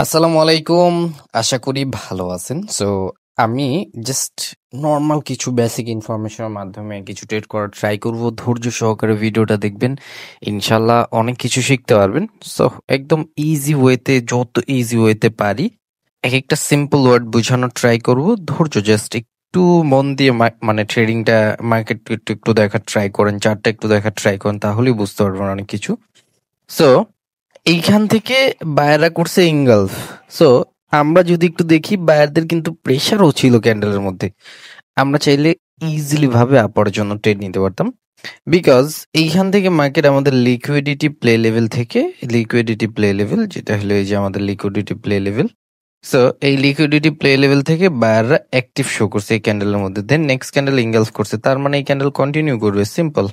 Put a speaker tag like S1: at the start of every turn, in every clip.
S1: আসসালামু আলাইকুম। আশা করি ভালো আছেন। আমি জাস্ট নরমাল কিছু বেসিক ইনফরমেশনের মাধ্যমে কিছু ট্রেড করার ট্রাই করব। ধৈর্য সহকারে ভিডিওটা দেখবেন। ইনশাল্লাহ অনেক কিছু শিখতে পারবেন। সো একদম ইজি ওয়েতে, যত ইজি ওয়েতে পারি একটা সিম্পল ওয়ার্ড বোঝানোর ট্রাই করব। ধৈর্য জাস্ট একটু মন দিয়ে মানে ট্রেডিংটা, মার্কেট একটু একটু দেখার ট্রাই করেন, চার্টটা একটু দেখার ট্রাই করেন, তাহলেই বুঝতে পারবেন অনেক কিছু। সো এইখান থেকে বায়াররা করছে ইনগালফ। সো আমরা যদি একটু দেখি, বায়ারদের কিন্তু প্রেশারও ছিল ক্যান্ডেলের মধ্যে। আমরা চাইলে ইজিলি ভাবে আপার জন্য ট্রেড নিতে পারতাম, বিকজ এইখান থেকে মার্কেট আমাদের লিকুইডিটি প্লে লেভেল থেকে, লিকুইডিটি প্লে লেভেল যেটা হলো এই যে আমাদের লিকুইডিটি প্লে লেভেল। সো এই লিকুইডিটি প্লে লেভেল থেকে বায়াররা অ্যাক্টিভ শো করছে এই ক্যান্ডেলের মধ্যে, দেন নেক্সট ক্যান্ডেল ইনগালফ করছে, তার মানে এই ক্যান্ডেল কন্টিনিউ করবে। সিম্পল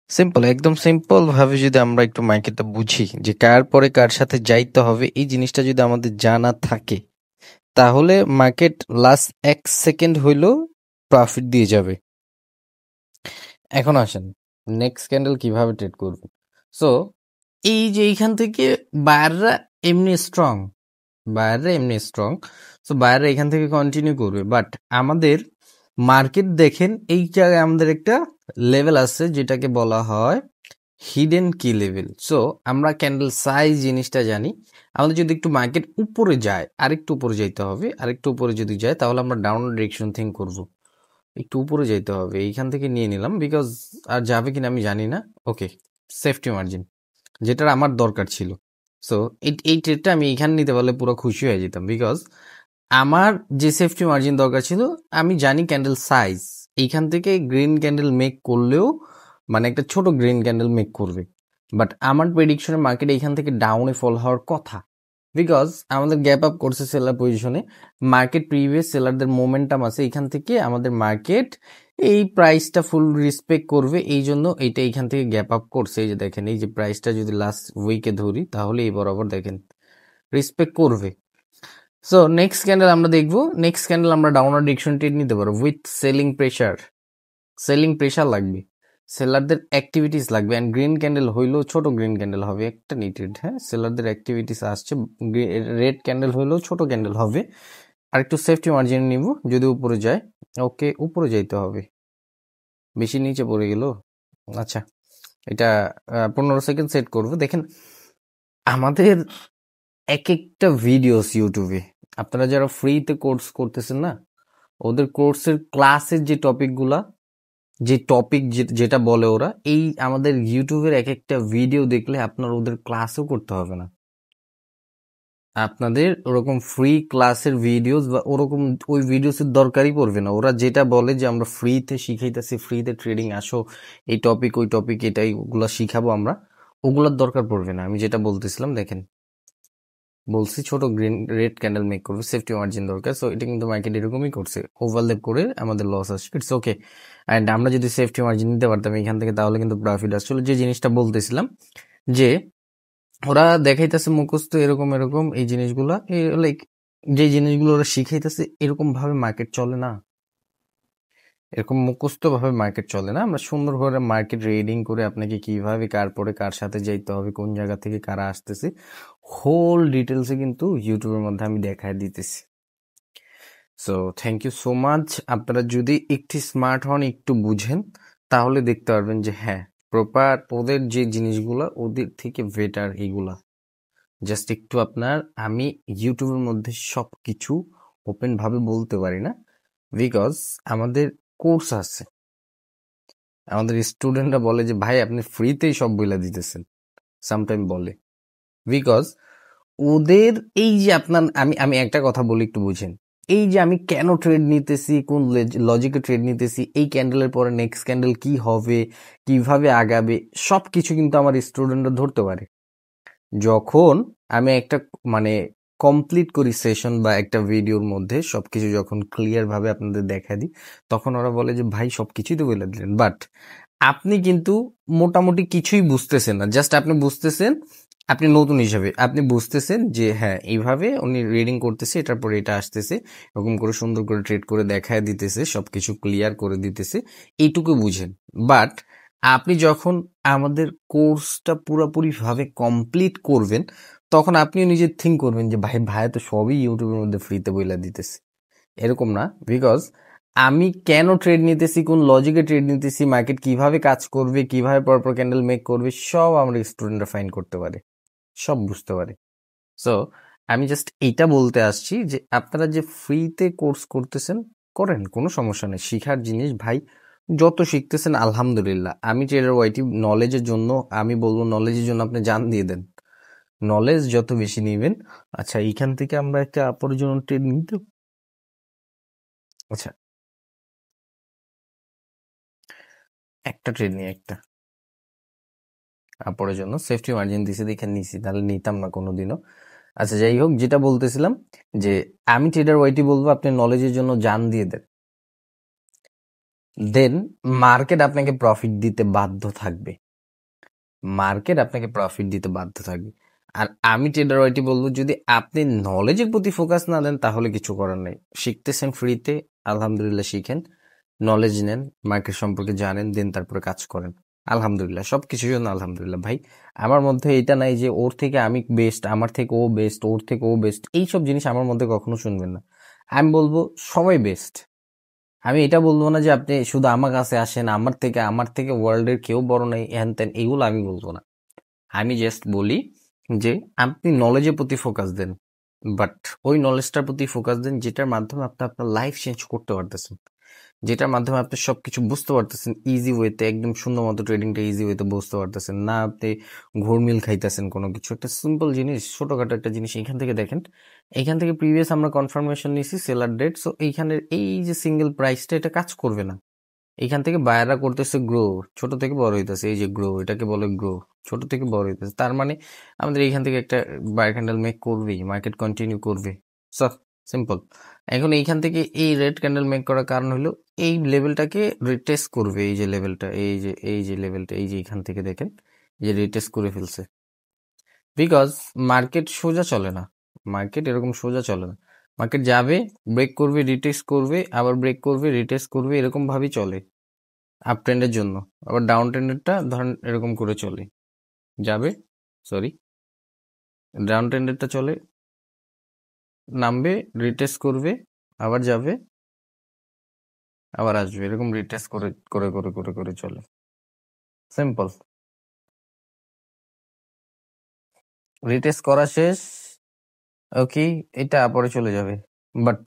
S1: সিম্পল, একদম সিম্পল ভাবে যদি আমরা একটু মার্কেটটা বুঝি যে কার পরে কার সাথে যাইতে হবে, এই জিনিসটা যদি আমাদের জানা থাকে, তাহলে মার্কেট লাস্ট 1 সেকেন্ড হইলেও প্রফিট দিয়ে যাবে। এখন আসেন নেক্সট ক্যান্ডেল কিভাবে ট্রেড করবেন। সো এই যে এইখান থেকে বায়াররা এমনি স্ট্রং, বায়াররা এমনি স্ট্রং। সো বায়াররা এখান থেকে কন্টিনিউ করবে, বাট আমাদের মার্কেট দেখেন এই জায়গায় আমাদের একটা লেভেল আছে যেটাকে বলা হয় হিডেন কি লেভেল। সো আমরা ক্যান্ডেল সাইজ জিনিসটা জানি। আমাদের যদি একটু মার্কেট উপরে যায়, আরেকটু উপরে যাইতে হবে, আরেকটু উপরে যদি যায় তাহলে আমরা ডাউন ডিরেকশন থিঙ্ক করব। একটু উপরে যাইতে হবে, এইখান থেকে নিয়ে নিলাম, বিকজ আর যাবে কিনা আমি জানি না। ওকে, সেফটি মার্জিন যেটার আমার দরকার ছিল। সো এই ট্রেডটা আমি এইখানে নিতে পারলে পুরো খুশি হয়ে যেতাম, বিকজ আমার যে সেফটি মার্জিন দরকার ছিল, আমি জানি ক্যান্ডেল সাইজ এইখান থেকে গ্রিন ক্যান্ডেল মেক করলেও, মানে একটা ছোট গ্রিন ক্যান্ডেল মেক করবে, বাট আমার প্রেডিকশনে মার্কেট এইখান থেকে ডাউনে ফল হওয়ার কথা, বিকজ আমাদের গ্যাপ আপ করছে সেলার পজিশনে। মার্কেট প্রিভিয়াস সেলারদের মোমেন্টাম আছে, এখান থেকে আমাদের মার্কেট এই প্রাইসটা ফুল রেসপেক্ট করবে, এই জন্য এইটা এইখান থেকে গ্যাপ আপ করছে। এই যে দেখেন, এই যে প্রাইসটা যদি লাস্ট উইকে ধরি তাহলে এই বরাবর দেখেন রেসপেক্ট করবে। সো নেক্সট ক্যান্ডেল আমরা দেখবো, নেক্সট ক্যান্ডেল আমরা ডাউনার ডিরেকশন ট্রেড নিতে পারবো with selling pressure. Selling pressure লাগবে, সেলারদের অ্যাক্টিভিটিস লাগবে, অ্যান্ড গ্রিন ক্যান্ডেল হইলেও ছোট গ্রিন ক্যান্ডেল হবে, একটা নিটেড। হ্যাঁ, সেলারদের অ্যাক্টিভিটিস আসছে, রেড ক্যান্ডেল হইলেও ছোট ক্যান্ডেল হবে। আর একটু সেফটি মার্জিন নিব যদি উপরে যায়। ওকে, উপরে যাইতে হবে, বেশি নিচে পড়ে গেল। আচ্ছা, এটা 15 সেকেন্ড সেট করব। দেখেন আমাদের এক একটা ভিডিওস ইউটিউবে, আপনারা যারা ফ্রিতে কোর্স করতেছেন না, ওদের কোর্সের ক্লাসের যে টপিকগুলা, যে টপিক যেটা বলে ওরা, এই আমাদের ইউটিউবের এক একটা ভিডিও দেখলে আপনার ওদের ক্লাসও করতে হবে না। আপনাদের ওরকম ফ্রি ক্লাসের ভিডিওস বা ওরকম ওই ভিডিওসের দরকারই পড়বে না। ওরা যেটা বলে যে আমরা ফ্রিতে শিখাইতেছি, ফ্রিতে ট্রেডিং আসো, এই টপিক ওই টপিক এটাই ওগুলা শিখাবো আমরা, ওগুলার দরকার পড়বে না। আমি যেটা বলতেছিলাম দেখেন, বলছি ছোট গ্রিন রেড ক্যান্ডেল মেক করবে, সেফটি মার্জিন দরকার। সো এটা কিন্তু মার্কেট এরকমই করছে, ওভারল্যাপ করে আমাদের লস আসছে, ইটস ওকে। অ্যান্ড আমরা যদি সেফটি মার্জিন নিতে পারতাম এখান থেকে, তাহলে কিন্তু প্রফিট আসছিল। যে জিনিসটা বলতেছিলাম যে ওরা দেখাইতেছে মুখস্থ এরকম এরকম এই জিনিসগুলা, লাইক যে জিনিসগুলো ওরা শিখাইতেছে এরকম ভাবে মার্কেট চলে না, এরকম মুখস্থ ভাবে মার্কেট চলে না। আমরা সুন্দর করে মার্কেট রিডিং করে আপনাকে কিভাবে কার পরে কার সাথে যাইতে হবে, কোন জায়গা থেকে কারা আসতেছে, হোল ডিটেলসে কিন্তু ইউটিউবের মধ্যে আমি দেখায় দিতেছি। So thank you so much. আপনারা যদি একটু স্মার্ট হন, একটু বুঝেন, তাহলে দেখতে পারবেন যে হ্যাঁ, প্রপার ওদের যে জিনিসগুলা ওদের থেকে বেটার এগুলা। জাস্ট একটু আপনার, আমি ইউটিউবের মধ্যে সব কিছু ওপেন ভাবে বলতে পারি না, বিকজ আমাদের কোর্স আছে। আমাদের স্টুডেন্টরা বলে যে ভাই আপনি ফ্রিতেই সব বইলা দিতেছেন, সামটাইম বলে, বিকজ ওদের এই যে আপনার, আমি আমি একটা কথা বলি একটু বুঝেন। এই যে আমি কেন ট্রেড নিতেছি, কোন লজিকে ট্রেড নিতেছি, এই ক্যান্ডেলের পরে নেক্সট ক্যান্ডেল কি হবে, কিভাবে আগাবে, সব কিছু কিন্তু আমার স্টুডেন্টরা ধরতে পারে। যখন আমি একটা মানে কমপ্লিট করি সেশন বা একটা ভিডিওর মধ্যে সবকিছু যখন ক্লিয়ার ভাবে আপনাদের দেখা দিই, তখন ওরা বলে যে ভাই সবকিছুই তো বলে দিলেন, বাট আপনি কিন্তু মোটামুটি কিছুই বুঝতেছেন না। জাস্ট আপনি বুঝতেছেন, আপনি নতুন হিসাবে আপনি বুঝতেছেন যে হ্যাঁ এইভাবে উনি রিডিং করতেছে, এটার পরে এটা আসতেছে, এরকম করে সুন্দর করে ট্রেড করে দেখায় দিতেছে, সবকিছু ক্লিয়ার করে দিতেছে, এইটুকু বুঝেন। বাট আপনি যখন আমাদের কোর্সটা পুরোপুরি ভাবে কমপ্লিট করবেন, তখন আপনিও নিজে থিঙ্ক করবেন যে ভাই তো সবই ইউটিউবের মধ্যে ফ্রিতে বইলা দিতেছে। এরকম না, বিকজ আমি কেন ট্রেড নিতেছি, কোন লজিকে ট্রেড নিতেছি, মার্কেট কিভাবে কাজ করবে, কিভাবে পরপর ক্যান্ডেল মেক করবে, সব আমরা স্টুডেন্টরা ফাইন করতে পারে, সব বুঝতে পারে। সো আমি জাস্ট এইটা বলতে আসছি যে আপনারা যে ফ্রিতে কোর্স করতেছেন করেন, কোনো সমস্যা নেই, শিখার জিনিস ভাই, যত শিখতেছেন আলহামদুলিল্লাহ। আমি ট্রেডার ওয়াইটি নলেজের জন্য, আমি বলবো নলেজের জন্য আপনি জান দিয়ে দেন, নলেজ যত বেশি নিবেন। আচ্ছা, এইখান থেকে আমরা একটা আপরের জন্য ট্রেড নিতে, আচ্ছা একটা ট্রেড নিয়ে একটা আপরের জন্য সেফটি মার্জিন দিছে দেখে নিছি, তাহলে নিতাম না কোনোদিনও। আচ্ছা যাই হোক, যেটা বলতেছিলাম যে আমি ট্রেডার ওয়াইটি বলবো আপনি নলেজের জন্য জান দিয়ে দেন, দেন মার্কেট আপনাকে প্রফিট দিতে বাধ্য থাকবে, মার্কেট আপনাকে প্রফিট দিতে বাধ্য থাকবে। আর আমি ট্রেডার ওয়াইটি বলবো যদি আপনি নলেজের প্রতি ফোকাস না দেন তাহলে কিছু করার নেই। শিখতেছেন ফ্রিতে, আলহামদুলিল্লাহ শিখেন, নলেজ নেন, মার্কেট সম্পর্কে জানেন, দেন তারপরে কাজ করেন, আলহামদুলিল্লাহ। সবকিছুর জন্য আলহামদুলিল্লাহ ভাই। আমার মধ্যে এটা নাই যে ওর থেকে আমি বেস্ট, আমার থেকে ও বেস্ট, ওর থেকে ও বেস্ট, এইসব জিনিস আমার মধ্যে কখনো শুনবেন না। আমি বলবো সবাই বেস্ট। আমি এটা বলবো না যে আপনি শুধু আমার কাছে আসেন, আমার থেকে ওয়ার্ল্ডের কেউ বড় নাই, হ্যান ত্যান, এগুলো আমি বলবো না। আমি জাস্ট বলি যে আপনি নলেজের প্রতি ফোকাস দেন, বাট ওই নলেজটার প্রতি ফোকাস দেন যেটার মাধ্যমে আপনি আপনার লাইফ চেঞ্জ করতে পারতেছেন, যেটার মাধ্যমে আপনি সবকিছু বুঝতে পারতেছেন ইজি ওয়েতে, একদম সুন্দর মতো ট্রেডিংটা ইজি ওয়েতে বুঝতে পারতেছেন না, আপনি ঘুরমিল খাইতেছেন কোনো কিছু। একটা সিম্পল জিনিস, ছোটখাটো একটা জিনিস এখান থেকে দেখেন, এখান থেকে প্রিভিয়াস আমরা কনফার্মেশন নিছি সেলার ডেট, সো এইখানের এই যে সিঙ্গেল প্রাইসটা এটা কাজ করবে না। এখান থেকে বায়াররা করতেছে গ্রো, ছোট থেকে বড় হইতেছে, এই যে গ্রো, এটাকে বলে গ্রো, ছোট থেকে বড় হইতেছে, তার মানে আমাদের এইখান থেকে একটা বায়ার ক্যান্ডেল মেক করবেই, মার্কেট কন্টিনিউ করবে। So simple. এখন এইখান থেকে এই রেড ক্যান্ডেল মেক করার কারণ হলো এই লেভেলটাকে রিটেস্ট করবে, এই যে লেভেলটা, এই যে লেভেলটা, এই যে এখান থেকে দেখেন যে রিটেস্ট করে ফেলছে, বিকজ মার্কেট সোজা চলে না, মার্কেট এরকম সোজা চলে না, মার্কেট যাবে, ব্রেক করবে, রিটেস্ট করবে, আবার ব্রেক করবে, রিটেস্ট করবে, এরকম ভাবেই চলে আপ ট্রেন্ডের জন্য। আবার ডাউন ট্রেন্ডেরটা ধরেন এরকম করে চলে, যাবে, সরি, ডাউন ট্রেন্ডেরটা চলে, নামবে, রিটেস্ট করবে, আবার যাবে, আবার আসবে, এরকম রিটেস্ট করে করে করে করে করে চলে, সিম্পল। রিটেস্ট করা শেষ, ওকে, এটা পরে চলে যাবে, বাট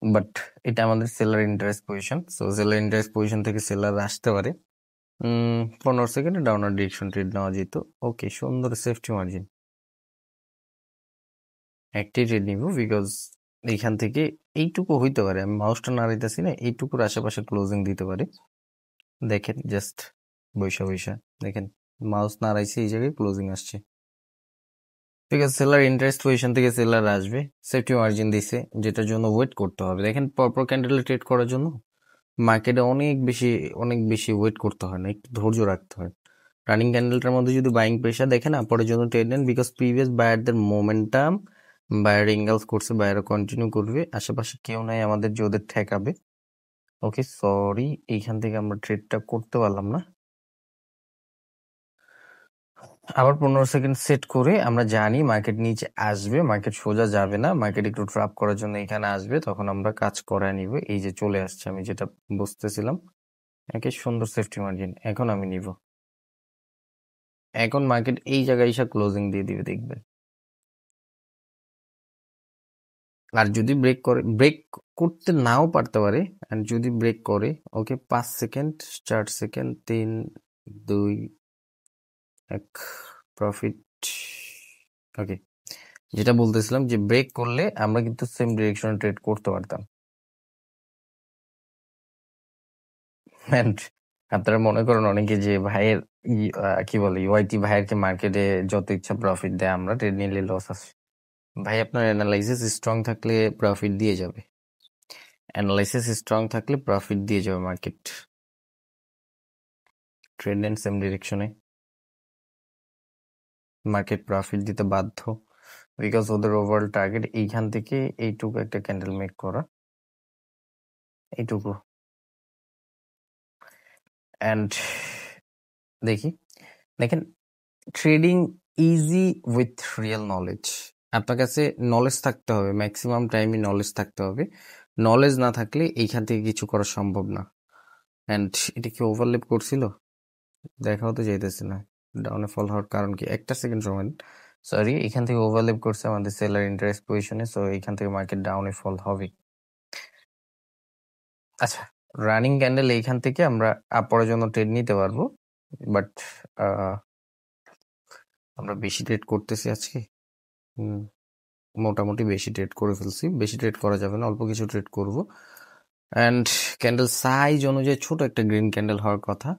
S1: বাট এটা আমাদের seller interest position, so seller interest position থেকে সেলার আসতে পারে 15 সেকেন্ডে ডাউনার ডিরেকশন ট্রেড নেওয়া যেত। ওকে, সুন্দর সেফটি মার্জিন, একটাই ট্রেড নিব, বিকজ এইখান থেকে এইটুকু হইতে পারে, আমি মাউসটা নাড়াইতেছি না, এইটুকুর আশেপাশে ক্লোজিং দিতে পারে। দেখেন জাস্ট বৈশা বৈশা দেখেন, মাউস নাড়াইছে, এই জায়গায় ক্লোজিং আসছে, ঠিক আছে। সেলার ইন্টারেস্ট পজিশন থেকে সেলার আসবে, সেফটি মার্জিন দিছে, যেটার জন্য ওয়েট করতে হবে। দেখেন পরপর ক্যান্ডেলে ট্রেড করার জন্য মার্কেটে অনেক বেশি ওয়েট করতে হয় না, একটু ধৈর্য রাখতে হয়। রানিং ক্যান্ডেলটার মধ্যে যদি বাইং প্রেশার দেখেন, পরের জন্য ট্রেড নেন, বিকজ প্রিভিয়াস বায়ারদের মোমেন্টাম, বায়ার এঙ্গেলস করছে, বায়ারও কন্টিনিউ করবে, আশেপাশে কেউ নাই আমাদের যে ওদের ঠেকাবে। ওকে সরি, এইখান থেকে আমরা ট্রেডটা করতে পারলাম না। আবার 15 সেকেন্ড সেট করে আমরা জানি মার্কেট নিচে আসবে, মার্কেট সোজা যাবে না, মার্কেট একটু ট্র্যাপ করার জন্য এখানে আসবে, তখন আমরা কাজ করায় নিব। এই যে চলে আসছে, আমি যেটা বুঝতেছিলাম, একে সুন্দর সেফটি মার্জিন, এখন আমি নিব। এখন মার্কেট এই জায়গায় এসে ক্লোজিং দিয়ে দিবে, দেখবেন। আর যদি ব্রেক করে, ব্রেক করতে নাও পারতে পারে, আর যদি ব্রেক করে, ওকে 5 সেকেন্ড, 4 সেকেন্ড, 3, 2, 1, প্রফিট। ওকে, যেটা বলতেছিলাম যে ব্রেক করলে আমরা কিন্তু সেম ডিরেকশনে ট্রেড করতে পারতাম। And আপনারা মনে করেন অনেকে যে ভাইয়ের কি বলে ইউআইটি ভাইয়েরকে মার্কেটে যত ইচ্ছা প্রফিট দেয়, আমরা ট্রেড নিলে লস আছে। ভাই আপনার অ্যানালাইসিস স্ট্রং থাকলে প্রফিট দিয়ে যাবে, অ্যানালাইসিস স্ট্রং থাকলে প্রফিট দিয়ে যাবে মার্কেট। ট্রেড নেন সেম ডিরেকশনে, মার্কেট প্রফিট দিতে বাধ্য, বিকজ ওদের ওভারঅল টার্গেট এইখান থেকে এইটুকু একটা ক্যান্ডেল মেক করা, এইটুকু। অ্যান্ড দেখি, দেখেন trading easy with real knowledge. আপনার কাছে নলেজ থাকতে হবে, ম্যাক্সিমাম টাইমই নলেজ থাকতে হবে। নলেজ না থাকলে এইখান থেকে কিছু করা সম্ভব না। অ্যান্ড এটা কি ওভারলেপ করছিল? দেখাও তো যাইতেছে না। ডাউনে ফল হওয়ার কারণ কি? একটা সেকেন্ড সময়, সরি, এখান থেকে ওভারলেপ করছে আমাদের সেলার ইন্টারেস্ট পজিশনে, সো এখান থেকে মার্কেট ডাউনে ফল হবে। আচ্ছা, রানিং ক্যান্ডেল এইখান থেকে আমরা আপরের জন্য ট্রেড নিতে পারবো, বাট আমরা বেশি ট্রেড করতেছি আজকে। মোটামুটি বেশি ট্রেড করে ফেলছি। বেশি ট্রেড করা যাবে না, অল্প কিছু ট্রেড করব। অ্যান্ড ক্যান্ডেল সাইজ অনুযায়ী ছোট একটা গ্রিন ক্যান্ডেল হওয়ার কথা।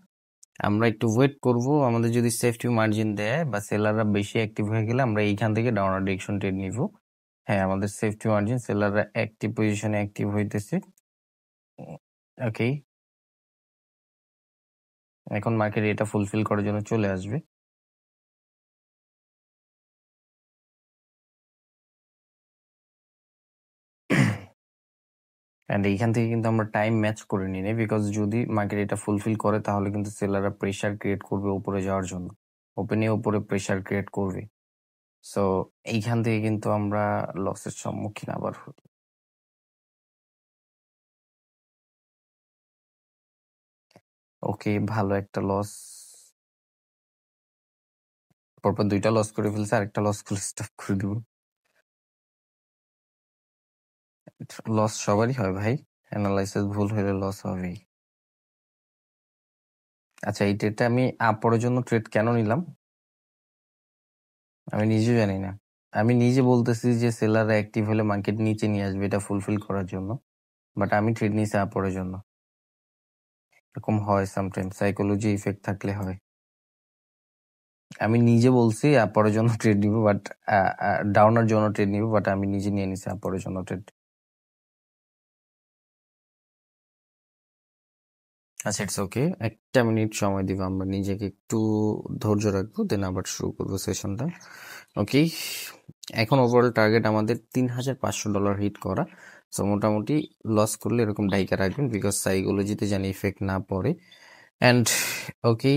S1: আমরা একটু ওয়েট করব, আমাদের যদি সেফটি মার্জিন দেয় বা সেলাররা বেশি অ্যাক্টিভ হয়ে গেলে আমরা এইখান থেকে ডাউনার ডিরেকশন ট্রেড নিব। হ্যাঁ, আমাদের সেফটি মার্জিন, সেলাররা অ্যাক্টিভ পজিশনে অ্যাক্টিভ হইতেছে। ওকে, এখন মার্কেট এটা ফুলফিল করার জন্য চলে আসবে। অ্যান্ড এইখান থেকে কিন্তু আমরা টাইম ম্যাচ করে নিই, বিকজ যদি মার্কেট এটা ফুলফিল করে তাহলে কিন্তু সেলাররা প্রেশার ক্রিয়েট করবে উপরে যাওয়ার জন্য, ওপেনে উপরে প্রেশার ক্রিয়েট করবে। সো এইখান থেকে কিন্তু আমরা লসের সম্মুখীন আবার হই। ওকে, ভালো একটা লস, পরপর দুইটা লস করে ফেলছে, আরেকটা লস করে স্টপ করে দিব। লস সবারই হয় ভাই, অ্যানালাইসিস ভুল হলে লস হবেই। আচ্ছা, এই ট্রেডটা আমি আপরের জন্য ট্রেড কেন নিলাম আমি নিজে জানি না। আমি নিজে বলতেছি যে সেলাররা অ্যাক্টিভ হলে মার্কেট নিচে নিয়ে আসবে এটা ফুলফিল করার জন্য, বাট আমি ট্রেড নিয়েছি আপরের জন্য। এরকম হয় সামটাইম, সাইকোলজি ইফেক্ট থাকলে হয়। আমি নিজে বলছি আপরের জন্য ট্রেড নিব, বাট ডাউনের জন্য ট্রেড নিব, বাট আমি নিজে নিয়ে নিছি আপরের জন্য ট্রেড। আচ্ছা, ইটস ওকে, একটা মিনিট সময় দিব, আমরা নিজেকে একটু ধৈর্য রাখবো, দেন আবার শুরু করবো সেশনটা। ওকে, এখন ওভারঅল টার্গেট আমাদের $3,500 হিট করা। সো মোটামুটি লস করলে এরকম ডাইকা রাখবেন, বিকজ সাইকোলজিতে জানি ইফেক্ট না পড়ে। অ্যান্ড ওকে,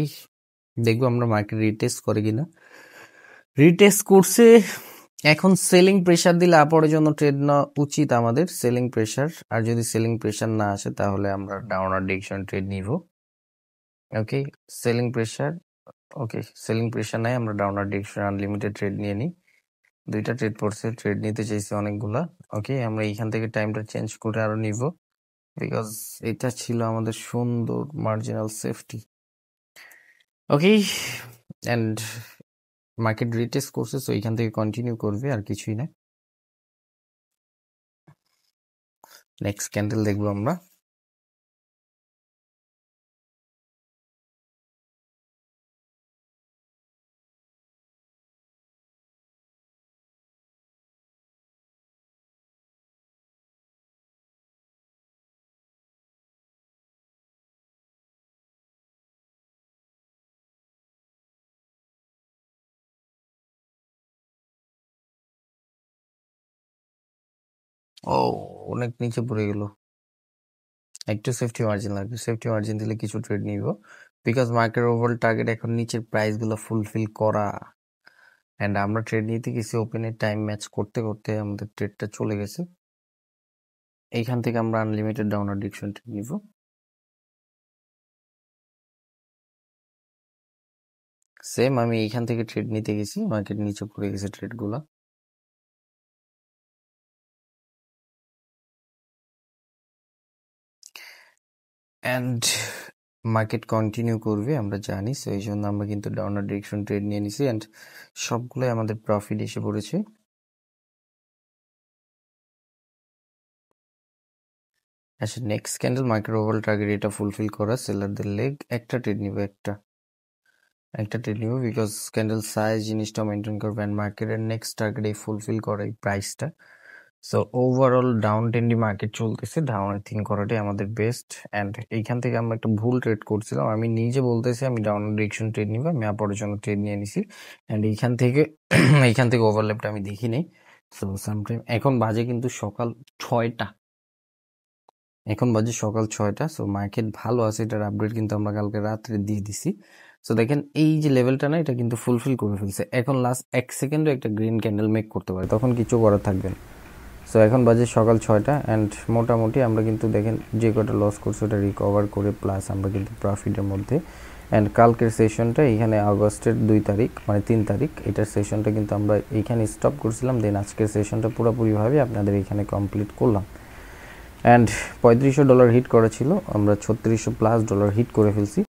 S1: দেখবো আমরা মার্কেট রিটেস্ট করে কিনা। রিটেস্ট করছে, এখন সেলিং প্রেসার দিলে আপরের জন্য ট্রেড নেওয়া উচিত আমাদের, সেলিং প্রেসার। আর যদি সেলিং প্রেসার না আসে তাহলে আমরা ডাউনার ডিরেকশন ট্রেড নিব। ওকে, সেলিং প্রেসার, ওকে, সেলিং প্রেসার নাই, আমরা ডাউনার ডিরেকশন আনলিমিটেড ট্রেড নিয়ে নিই। দুইটা ট্রেড পড়ছে, ট্রেড নিতে চাইছি অনেকগুলা। ওকে, আমরা এইখান থেকে টাইমটা চেঞ্জ করে আরো নিব, বিকজ এটা ছিল আমাদের সুন্দর marginal safety. Okay, and market retest করছে, সো এইখান থেকে কন্টিনিউ করবে, আর কিছুই না। নেক্সট ক্যান্ডেল দেখবো আমরা। ও, অনেক নিচে পড়ে গেল, একটু সেফটি মার্জিন লাগবে, সেফটি মার্জিন দিলে কিছু ট্রেড নিব, বিকজ মার্কেট ওভারঅল টার্গেট এখন নিচের প্রাইস গুলো ফুলফিল করা। অ্যান্ড আমরা ট্রেড নিতে গেছি ওপেনের টাইম ম্যাচ করতে করতে আমাদের ট্রেডটা চলে গেছে। এইখান থেকে আমরা আনলিমিটেড ডাউনার ডিরেকশন ট্রেড নিব। সেম, আমি এইখান থেকে ট্রেড নিতে গেছি, মার্কেট নিচে পড়ে গেছে ট্রেড গুলা। অ্যান্ড মার্কেট কন্টিনিউ করবে আমরা জানি, সো এই জন্য আমরা কিন্তু ডাউনার ডিরেকশন ট্রেড নিয়ে নিছি, অ্যান্ড সবগুলোই আমাদের প্রফিট এসে পড়েছে। আচ্ছা, next candle market overall target এটা ফুলফিল করা, সেলারদের লেগ একটা ট্রেড নিব, একটা ট্রেড নিব, বিকজ ক্যান্ডেল সাইজ জিনিসটা মেনটেন করবে, অ্যান্ড মার্কেটের নেক্সট টার্গেট এই ফুলফিল করে এই প্রাইসটা। So overall down trendy market চলতেছে, ডাউন থিং করাটাই আমাদের বেস্ট। অ্যান্ড এইখান থেকে আমরা একটা ভুল ট্রেড করছিলাম, আমি নিজে বলতেছি আমি ডাউন ডিরেকশন ট্রেড নিব, আমি আপরের জন্য ট্রেড নিয়ে নিছি। অ্যান্ড এইখান থেকে এইখান থেকে ওভারল্যাপটা আমি দেখি নাই। সো সামটাইম, এখন বাজে কিন্তু সকাল 6টা, এখন বাজে সকাল 6টা। সো মার্কেট ভালো আছে, এটার আপডেট কিন্তু আমরা কালকে রাত্রে দিয়ে দিছি। সো দেখেন এই যে লেভেলটা না এটা কিন্তু ফুলফিল করে ফেলছে। এখন লাস্ট 1 সেকেন্ডও একটা গ্রিন ক্যান্ডেল মেক করতে পারে, তখন কিছু করার থাকবে না। সো এখন বাজে সকাল 6টা অ্যান্ড মোটামুটি আমরা কিন্তু দেখেন যে কটা লস করছি ওটা রিকভার করে প্লাস আমরা কিন্তু প্রফিটের মধ্যে। অ্যান্ড কালকের সেশনটা এখানে আগস্টের 2 তারিখ মানে 3 তারিখ এটার সেশনটা কিন্তু আমরা এইখানে স্টপ করছিলাম, দেন আজকের সেশনটা পুরোপুরিভাবে আপনাদের এখানে কমপ্লিট করলাম। অ্যান্ড $3500 হিট করা ছিল, আমরা $3600+ হিট করে ফেলছি।